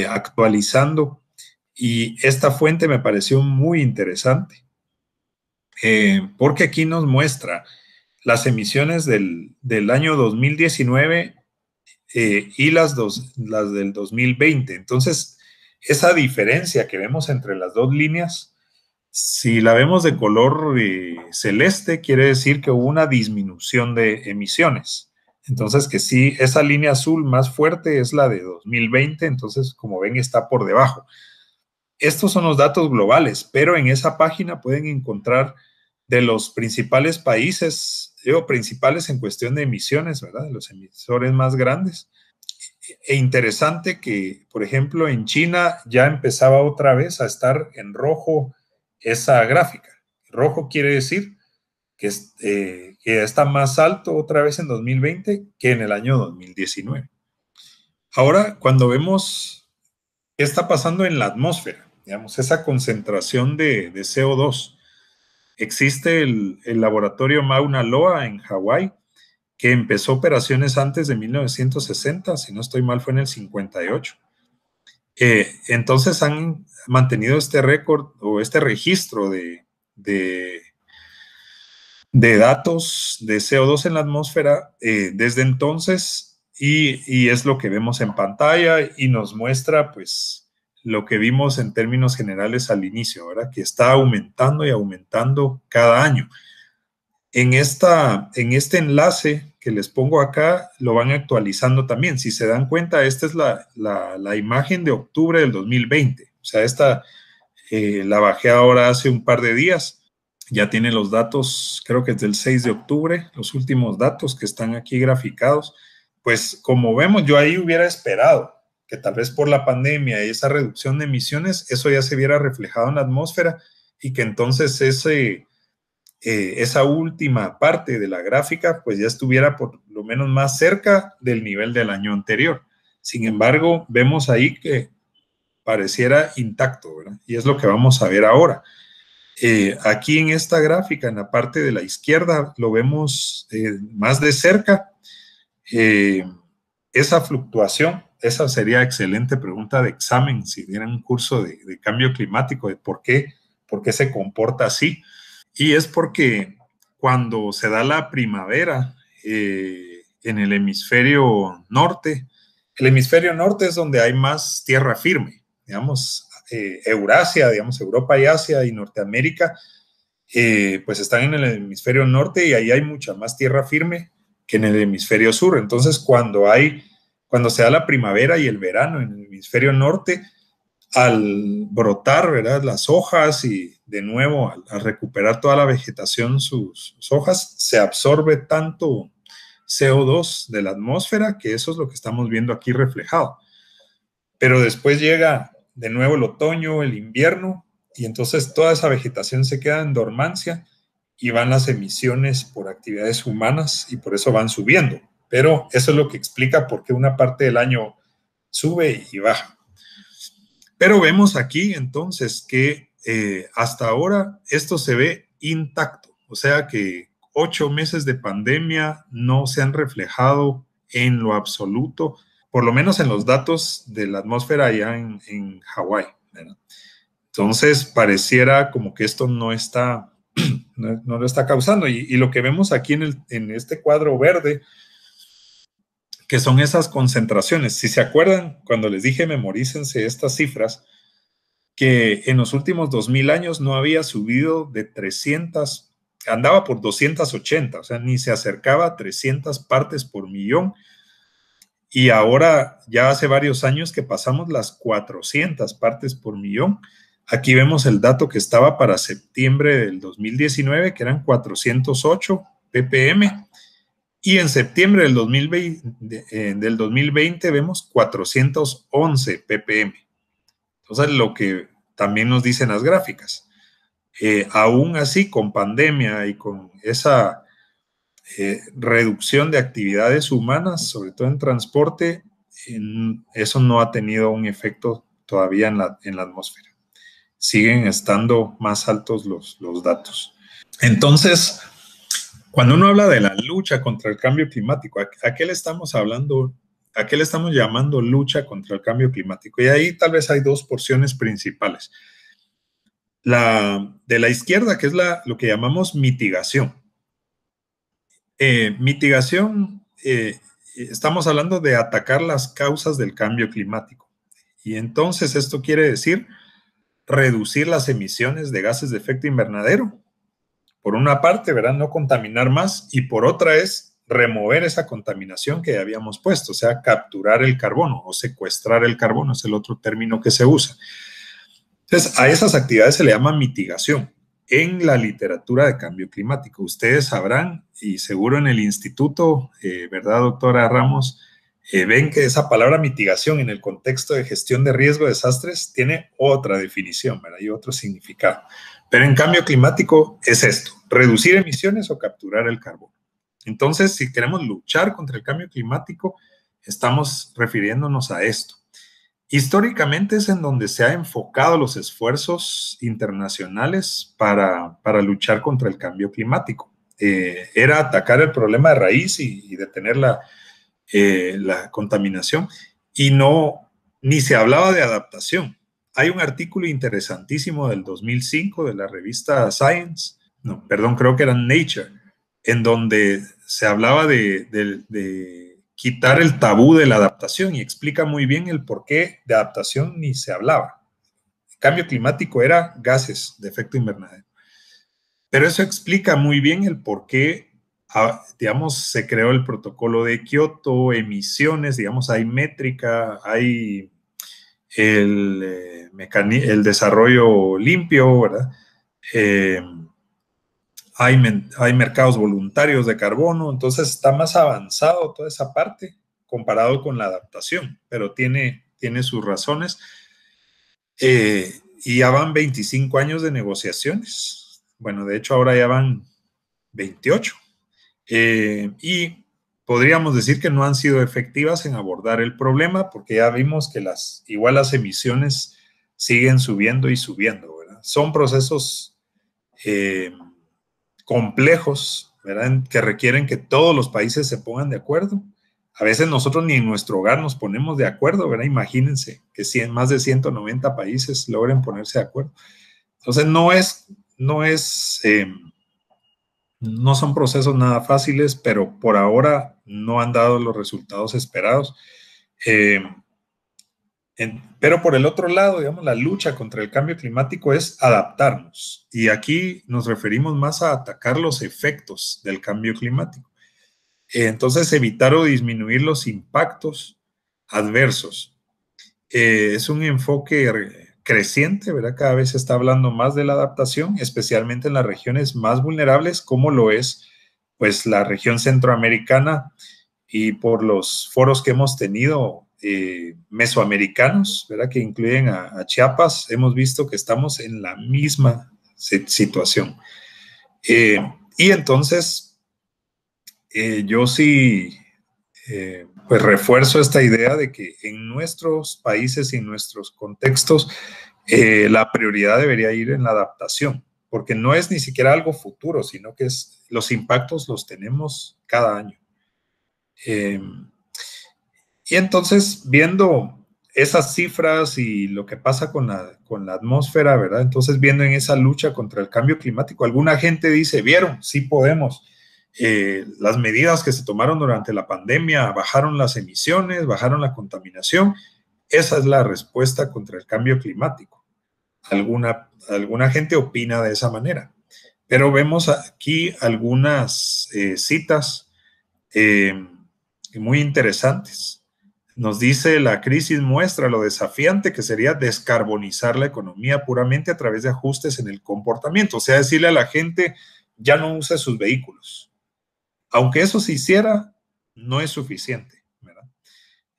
actualizando. Y esta fuente me pareció muy interesante, porque aquí nos muestra las emisiones del año 2019 y las del 2020. Entonces, esa diferencia que vemos entre las dos líneas, si la vemos de color celeste, quiere decir que hubo una disminución de emisiones. Entonces, que sí, esa línea azul más fuerte es la de 2020, entonces, como ven, está por debajo. Estos son los datos globales, pero en esa página pueden encontrar de los principales países, principales en cuestión de emisiones, ¿verdad? Los emisores más grandes. E interesante que, por ejemplo, en China ya empezaba otra vez a estar en rojo esa gráfica. Rojo quiere decir que está más alto otra vez en 2020 que en el año 2019. Ahora, cuando vemos qué está pasando en la atmósfera, digamos, esa concentración de CO2, existe el laboratorio Mauna Loa en Hawái, que empezó operaciones antes de 1960, si no estoy mal fue en el 58. Entonces han mantenido este récord o este registro de datos de CO2 en la atmósfera desde entonces y es lo que vemos en pantalla y nos muestra pues lo que vimos en términos generales al inicio, ¿verdad? Que está aumentando y aumentando cada año. En este enlace que les pongo acá, lo van actualizando también. Si se dan cuenta, esta es la imagen de octubre del 2020. O sea, esta la bajé ahora hace un par de días. Ya tiene los datos, creo que es del 6 de octubre, los últimos datos que están aquí graficados. Pues como vemos, yo ahí hubiera esperado que tal vez por la pandemia y esa reducción de emisiones, eso ya se viera reflejado en la atmósfera y que entonces esa última parte de la gráfica pues ya estuviera por lo menos más cerca del nivel del año anterior. Sin embargo, vemos ahí que pareciera intacto, ¿verdad? Y es lo que vamos a ver ahora. Aquí en esta gráfica, en la parte de la izquierda, lo vemos más de cerca. Esa fluctuación, esa sería excelente pregunta de examen si dieran un curso de cambio climático, de por qué se comporta así. Y es porque cuando se da la primavera en el hemisferio norte es donde hay más tierra firme, digamos, Eurasia, digamos, Europa y Asia y Norteamérica, pues están en el hemisferio norte y ahí hay mucha más tierra firme que en el hemisferio sur. Entonces, cuando se da la primavera y el verano en el hemisferio norte, al brotar, ¿verdad?, las hojas y de nuevo al recuperar toda la vegetación sus hojas, se absorbe tanto CO2 de la atmósfera que eso es lo que estamos viendo aquí reflejado. Pero después llega de nuevo el otoño, el invierno, y entonces toda esa vegetación se queda en dormancia y van las emisiones por actividades humanas y por eso van subiendo. Pero eso es lo que explica por qué una parte del año sube y baja. Pero vemos aquí entonces que hasta ahora esto se ve intacto, o sea que 8 meses de pandemia no se han reflejado en lo absoluto, por lo menos en los datos de la atmósfera allá en Hawái, ¿verdad? Entonces pareciera como que esto no lo está causando y lo que vemos aquí en este cuadro verde, que son esas concentraciones. Si se acuerdan, cuando les dije memorícense estas cifras, que en los últimos 2000 años no había subido de 300, andaba por 280, o sea, ni se acercaba a 300 partes por millón. Y ahora ya hace varios años que pasamos las 400 partes por millón. Aquí vemos el dato que estaba para septiembre del 2019, que eran 408 ppm, y en septiembre del 2020 vemos 411 ppm. Entonces, lo que también nos dicen las gráficas, aún así, con pandemia y con esa reducción de actividades humanas, sobre todo en transporte, eso no ha tenido un efecto todavía en la atmósfera. Siguen estando más altos los datos. Entonces, cuando uno habla de la lucha contra el cambio climático, ¿a qué le estamos hablando? ¿A qué le estamos llamando lucha contra el cambio climático? Y ahí tal vez hay dos porciones principales. De la izquierda, que es lo que llamamos mitigación. Mitigación, estamos hablando de atacar las causas del cambio climático. Y entonces esto quiere decir reducir las emisiones de gases de efecto invernadero. Por una parte, ¿verdad? No contaminar más, y por otra es remover esa contaminación que habíamos puesto, o sea, capturar el carbono o secuestrar el carbono, es el otro término que se usa. Entonces, a esas actividades se le llama mitigación en la literatura de cambio climático. Ustedes sabrán, y seguro en el instituto, ¿verdad, doctora Ramos? Ven que esa palabra mitigación en el contexto de gestión de riesgo de desastres tiene otra definición, ¿verdad? Y otro significado. Pero en cambio climático es esto: reducir emisiones o capturar el carbono. Entonces, si queremos luchar contra el cambio climático, estamos refiriéndonos a esto. Históricamente es en donde se han enfocado los esfuerzos internacionales para luchar contra el cambio climático. Era atacar el problema de raíz y detener la contaminación, y ni se hablaba de adaptación. Hay un artículo interesantísimo del 2005 de la revista Science, creo que era Nature, en donde se hablaba de quitar el tabú de la adaptación, y explica muy bien el por qué de adaptación ni se hablaba. El cambio climático era gases de efecto invernadero. Pero eso explica muy bien el por qué, digamos, se creó el protocolo de Kioto, emisiones, digamos, hay métrica, hay el desarrollo limpio, ¿verdad? Hay mercados voluntarios de carbono, entonces está más avanzado toda esa parte comparado con la adaptación, pero tiene sus razones. Y ya van 25 años de negociaciones. Bueno, de hecho ahora ya van 28. Y podríamos decir que no han sido efectivas en abordar el problema, porque ya vimos que igual las emisiones siguen subiendo y subiendo, ¿verdad? Son procesos complejos, ¿verdad? Que requieren que todos los países se pongan de acuerdo. A veces nosotros ni en nuestro hogar nos ponemos de acuerdo, ¿verdad? Imagínense que más de 190 países logren ponerse de acuerdo. Entonces no son procesos nada fáciles, pero por ahora no han dado los resultados esperados. Pero por el otro lado, digamos, la lucha contra el cambio climático es adaptarnos. Y aquí nos referimos más a atacar los efectos del cambio climático. Entonces, evitar o disminuir los impactos adversos. Es un enfoque creciente, ¿verdad? Cada vez se está hablando más de la adaptación, especialmente en las regiones más vulnerables, como lo es, pues, la región centroamericana, y por los foros que hemos tenido mesoamericanos, ¿verdad? Que incluyen a Chiapas, hemos visto que estamos en la misma situación. Y entonces, yo sí, pues refuerzo esta idea de que en nuestros países y en nuestros contextos, la prioridad debería ir en la adaptación, porque no es ni siquiera algo futuro, sino que los impactos los tenemos cada año. Y entonces, viendo esas cifras y lo que pasa con la atmósfera, ¿verdad? Entonces, viendo en esa lucha contra el cambio climático, alguna gente dice, ¿vieron? Sí podemos. Las medidas que se tomaron durante la pandemia bajaron las emisiones, bajaron la contaminación. Esa es la respuesta contra el cambio climático. Alguna gente opina de esa manera. Pero vemos aquí algunas citas muy interesantes. Nos dice, la crisis muestra lo desafiante que sería descarbonizar la economía puramente a través de ajustes en el comportamiento. O sea, decirle a la gente, ya no use sus vehículos. Aunque eso se hiciera, no es suficiente, ¿verdad?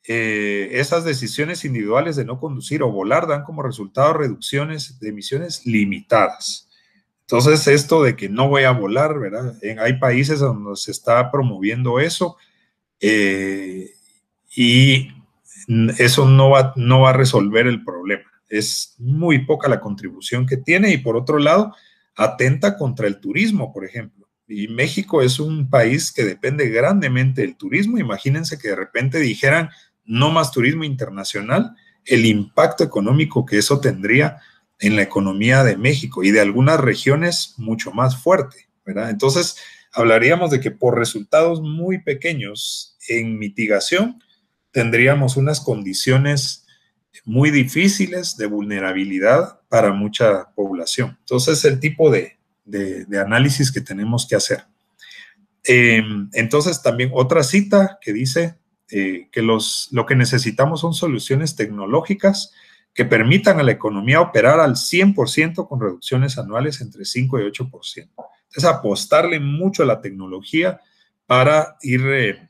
Esas decisiones individuales de no conducir o volar dan como resultado reducciones de emisiones limitadas. Entonces, esto de que no voy a volar, ¿verdad? Hay países donde se está promoviendo eso, y eso no va a resolver el problema. Es muy poca la contribución que tiene, y por otro lado, atenta contra el turismo, por ejemplo. Y México es un país que depende grandemente del turismo. Imagínense que de repente dijeran no más turismo internacional, el impacto económico que eso tendría en la economía de México y de algunas regiones mucho más fuerte, ¿verdad? Entonces, hablaríamos de que por resultados muy pequeños en mitigación, tendríamos unas condiciones muy difíciles de vulnerabilidad para mucha población. Entonces, el tipo de análisis que tenemos que hacer. Entonces, también otra cita que dice que lo que necesitamos son soluciones tecnológicas que permitan a la economía operar al 100% con reducciones anuales entre 5 y 8%. Entonces, apostarle mucho a la tecnología para ir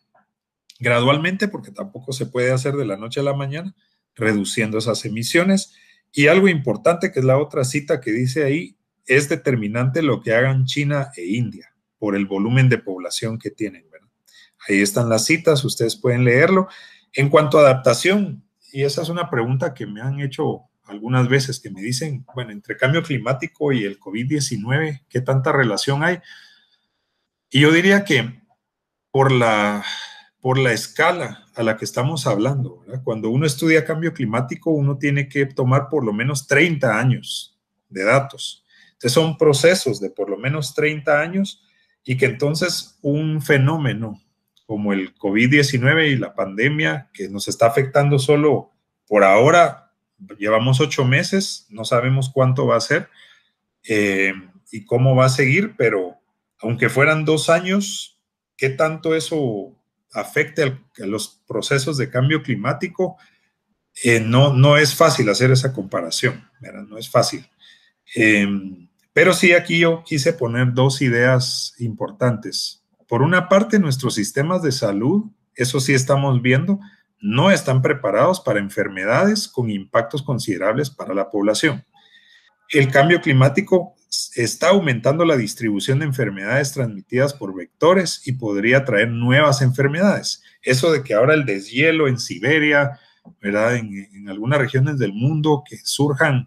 gradualmente, porque tampoco se puede hacer de la noche a la mañana, reduciendo esas emisiones. Y algo importante, que es la otra cita que dice ahí, es determinante lo que hagan China e India por el volumen de población que tienen, ¿verdad? Ahí están las citas, ustedes pueden leerlo. En cuanto a adaptación, y esa es una pregunta que me han hecho algunas veces, que me dicen, bueno, entre cambio climático y el COVID-19, ¿qué tanta relación hay? Y yo diría que por la escala a la que estamos hablando, ¿verdad? Cuando uno estudia cambio climático, uno tiene que tomar por lo menos 30 años de datos. Entonces son procesos de por lo menos 30 años, y que entonces un fenómeno como el COVID-19 y la pandemia, que nos está afectando solo por ahora, llevamos 8 meses, no sabemos cuánto va a ser y cómo va a seguir, pero aunque fueran 2 años, ¿qué tanto eso afecte a los procesos de cambio climático? No es fácil hacer esa comparación, ¿verdad? No es fácil. Pero sí, aquí yo quise poner 2 ideas importantes. Por una parte, nuestros sistemas de salud, eso sí estamos viendo, no están preparados para enfermedades con impactos considerables para la población. El cambio climático está aumentando la distribución de enfermedades transmitidas por vectores y podría traer nuevas enfermedades. Eso de que ahora el deshielo en Siberia, ¿verdad? En algunas regiones del mundo, que surjan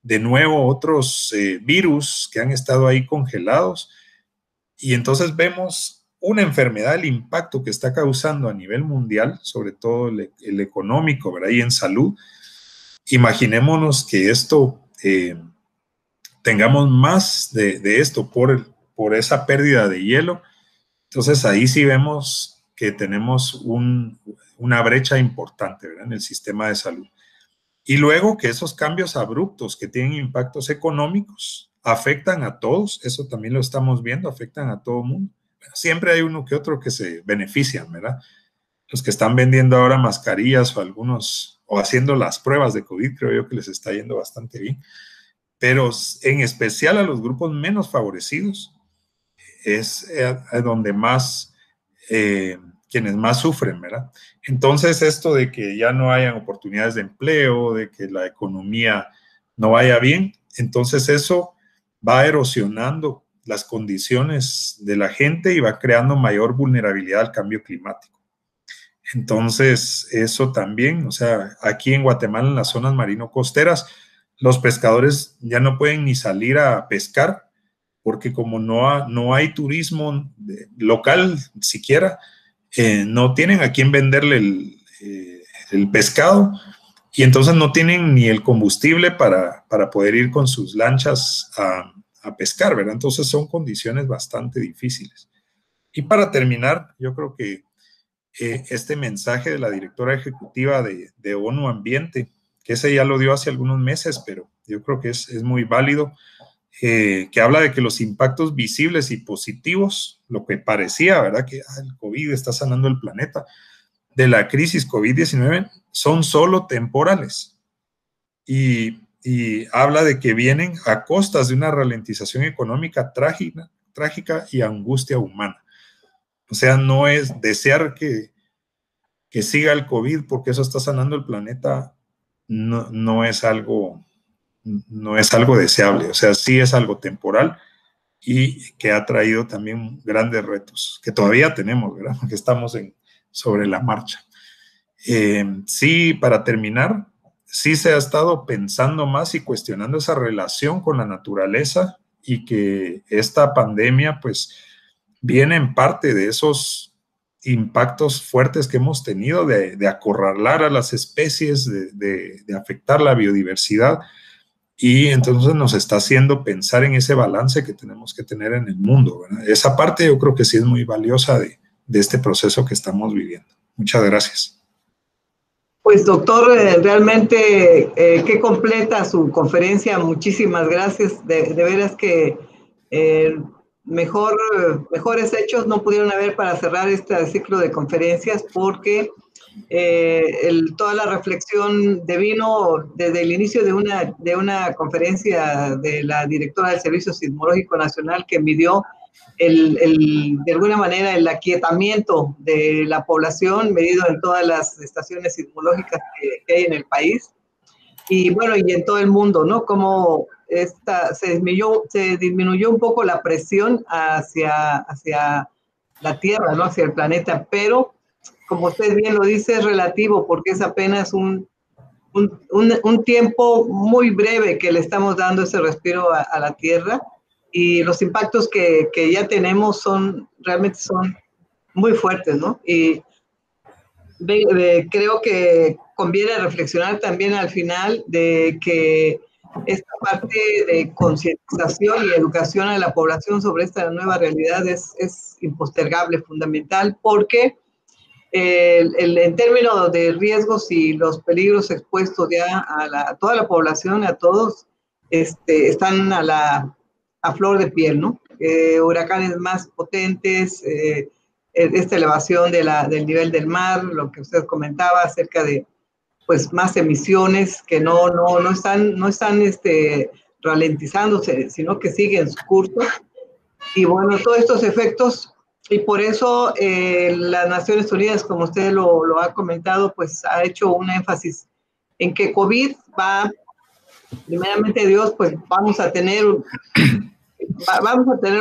de nuevo otros virus que han estado ahí congelados, y entonces vemos una enfermedad, el impacto que está causando a nivel mundial, sobre todo el económico, ¿verdad? Y en salud. Imaginémonos que esto tengamos más de esto por esa pérdida de hielo. Entonces ahí sí vemos que tenemos una brecha importante, ¿verdad? En el sistema de salud. Y luego que esos cambios abruptos que tienen impactos económicos afectan a todos, eso también lo estamos viendo, afectan a todo el mundo. Bueno, siempre hay uno que otro que se benefician, ¿verdad? Los que están vendiendo ahora mascarillas, o algunos, o haciendo las pruebas de COVID, creo yo que les está yendo bastante bien. Pero en especial a los grupos menos favorecidos es donde más, quienes más sufren, ¿verdad? Entonces, esto de que ya no hayan oportunidades de empleo, de que la economía no vaya bien, entonces eso va erosionando las condiciones de la gente y va creando mayor vulnerabilidad al cambio climático. Entonces, eso también, o sea, aquí en Guatemala, en las zonas marino-costeras, los pescadores ya no pueden ni salir a pescar, porque como no hay turismo local siquiera, no tienen a quién venderle el pescado, y entonces no tienen ni el combustible para poder ir con sus lanchas a pescar, ¿verdad? Entonces son condiciones bastante difíciles. Y para terminar, yo creo que este mensaje de la directora ejecutiva de ONU Ambiente, que ese ya lo dio hace algunos meses, pero yo creo que es muy válido, que habla de que los impactos visibles y positivos, lo que parecía, ¿verdad? Que el COVID está sanando el planeta, de la crisis COVID-19 son solo temporales y habla de que vienen a costas de una ralentización económica trágica y angustia humana. O sea, no es desear que siga el COVID porque eso está sanando el planeta, no es algo deseable. O sea, sí es algo temporal y que ha traído también grandes retos que todavía tenemos, ¿verdad? Porque estamos sobre la marcha. Sí, para terminar, sí se ha estado pensando más y cuestionando esa relación con la naturaleza y que esta pandemia pues viene en parte de esos impactos fuertes que hemos tenido de acorralar a las especies, de afectar la biodiversidad, y entonces nos está haciendo pensar en ese balance que tenemos que tener en el mundo, ¿verdad? Esa parte yo creo que sí es muy valiosa de este proceso que estamos viviendo. Muchas gracias. Pues doctor, realmente qué completa su conferencia, muchísimas gracias, de veras que eh, mejores hechos no pudieron haber para cerrar este ciclo de conferencias, porque toda la reflexión devino desde el inicio de una conferencia de la directora del Servicio Sismológico Nacional, que midió de alguna manera el aquietamiento de la población medido en todas las estaciones sismológicas que hay en el país y bueno, y en todo el mundo, ¿no? Como se disminuyó un poco la presión hacia la Tierra, ¿no? Hacia el planeta, pero como usted bien lo dice, es relativo porque es apenas un tiempo muy breve que le estamos dando ese respiro a la Tierra, y los impactos que ya tenemos realmente son muy fuertes, ¿no? Y creo que conviene reflexionar también al final de que esta parte de concientización y educación a la población sobre esta nueva realidad es impostergable, fundamental, porque en términos de riesgos y los peligros expuestos ya a toda la población, a todos, están a flor de piel, ¿no? Huracanes más potentes, esta elevación del nivel del mar, lo que usted comentaba acerca de pues más emisiones que no están ralentizándose, sino que siguen su curso. Y bueno, todos estos efectos, y por eso las Naciones Unidas, como usted lo ha comentado, pues ha hecho un énfasis en que COVID primeramente Dios, pues vamos a tenerlo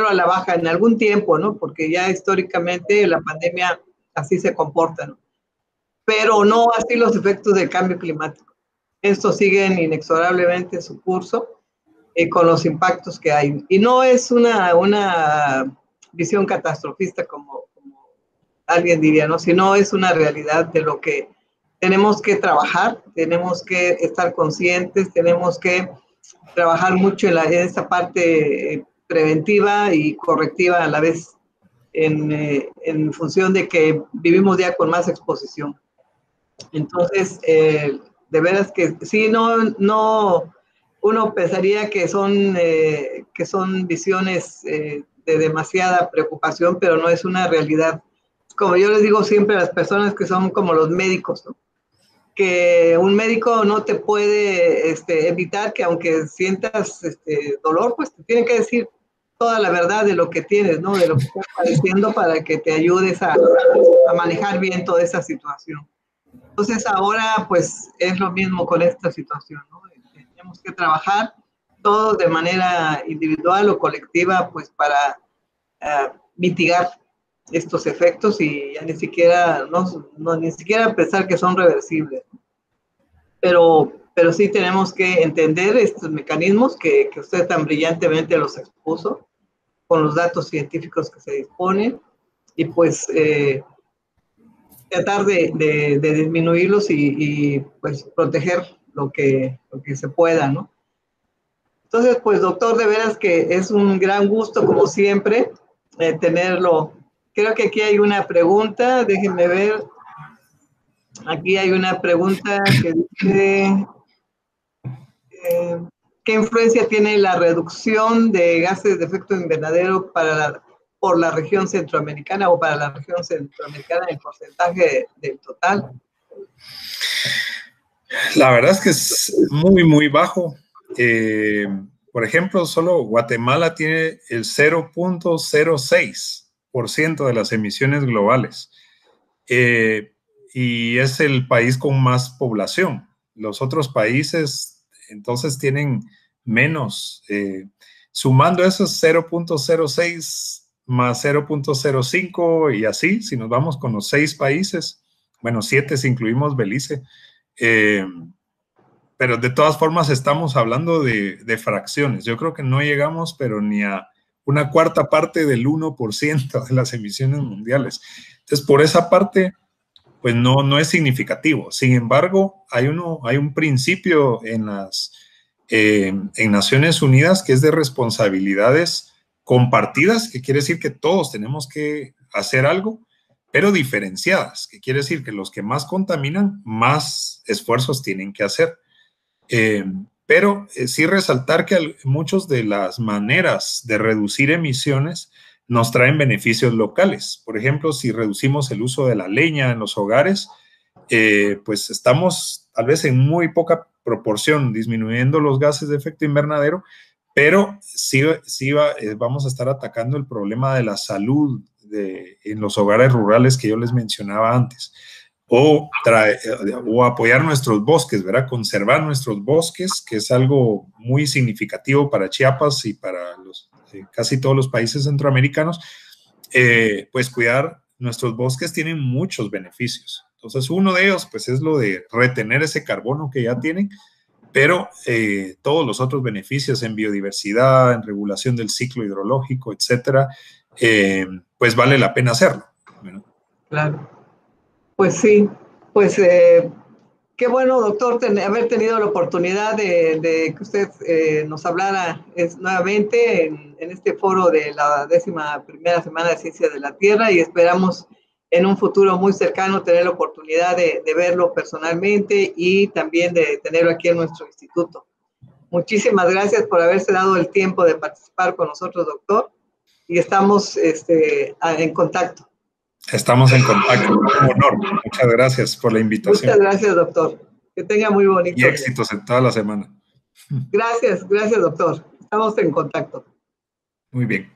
a la baja en algún tiempo, ¿no? Porque ya históricamente la pandemia así se comporta, ¿no? Pero no así los efectos del cambio climático. Estos siguen inexorablemente su curso con los impactos que hay. Y no es una visión catastrofista como alguien diría, ¿no? Sino es una realidad de lo que tenemos que trabajar, tenemos que estar conscientes, tenemos que trabajar mucho en esta parte preventiva y correctiva a la vez, en función de que vivimos ya con más exposición. Entonces, de veras que sí, uno pensaría que son visiones de demasiada preocupación, pero no es una realidad. Como yo les digo siempre a las personas que son como los médicos, ¿no? Que un médico no te puede evitar que aunque sientas dolor, pues te tiene que decir toda la verdad de lo que tienes, ¿no? De lo que estás padeciendo para que te ayudes a manejar bien toda esa situación. Entonces ahora pues es lo mismo con esta situación, ¿no? Tenemos que trabajar todos de manera individual o colectiva pues para mitigar estos efectos y ya ni siquiera pensar que son reversibles. Pero sí tenemos que entender estos mecanismos que usted tan brillantemente los expuso con los datos científicos que se disponen y pues tratar de disminuirlos y pues proteger lo que se pueda, ¿no? Entonces, pues doctor, de veras que es un gran gusto, como siempre, tenerlo. Creo que aquí hay una pregunta, déjenme ver. Aquí hay una pregunta que dice, ¿qué influencia tiene la reducción de gases de efecto invernadero para la por la región centroamericana o para la región centroamericana el porcentaje del total? La verdad es que es muy, muy bajo. Por ejemplo, solo Guatemala tiene el 0.06% de las emisiones globales. Y es el país con más población. Los otros países entonces tienen menos. Sumando esos 0.06 más 0.05 y así, si nos vamos con los 6 países, bueno, 7 si incluimos Belice, pero de todas formas estamos hablando de fracciones. Yo creo que no llegamos, pero ni a una cuarta parte del 1% de las emisiones mundiales. Entonces, por esa parte, pues no es significativo. Sin embargo, hay un principio en Naciones Unidas que es de responsabilidades compartidas, que quiere decir que todos tenemos que hacer algo, pero diferenciadas, que quiere decir que los que más contaminan, más esfuerzos tienen que hacer. Pero sí resaltar que muchas de las maneras de reducir emisiones nos traen beneficios locales. Por ejemplo, si reducimos el uso de la leña en los hogares, pues estamos tal vez en muy poca proporción disminuyendo los gases de efecto invernadero, pero sí vamos a estar atacando el problema de la salud en los hogares rurales que yo les mencionaba antes. O apoyar nuestros bosques, ¿verdad? Conservar nuestros bosques, que es algo muy significativo para Chiapas y para casi todos los países centroamericanos. Pues cuidar nuestros bosques tienen muchos beneficios. Entonces, uno de ellos, pues, es lo de retener ese carbono que ya tienen, pero todos los otros beneficios en biodiversidad, en regulación del ciclo hidrológico, etcétera, pues vale la pena hacerlo, ¿verdad? Claro. Pues sí, pues qué bueno, doctor, haber tenido la oportunidad de que usted nos hablara nuevamente en este foro de la 11ª Semana de Ciencia de la Tierra, y esperamos en un futuro muy cercano tener la oportunidad de verlo personalmente y también de tenerlo aquí en nuestro instituto. Muchísimas gracias por haberse dado el tiempo de participar con nosotros, doctor, y estamos en contacto. Estamos en contacto, un honor. Muchas gracias por la invitación. Muchas gracias, doctor. Que tenga muy bonito y éxitos día. En toda la semana. Gracias, doctor. Estamos en contacto. Muy bien.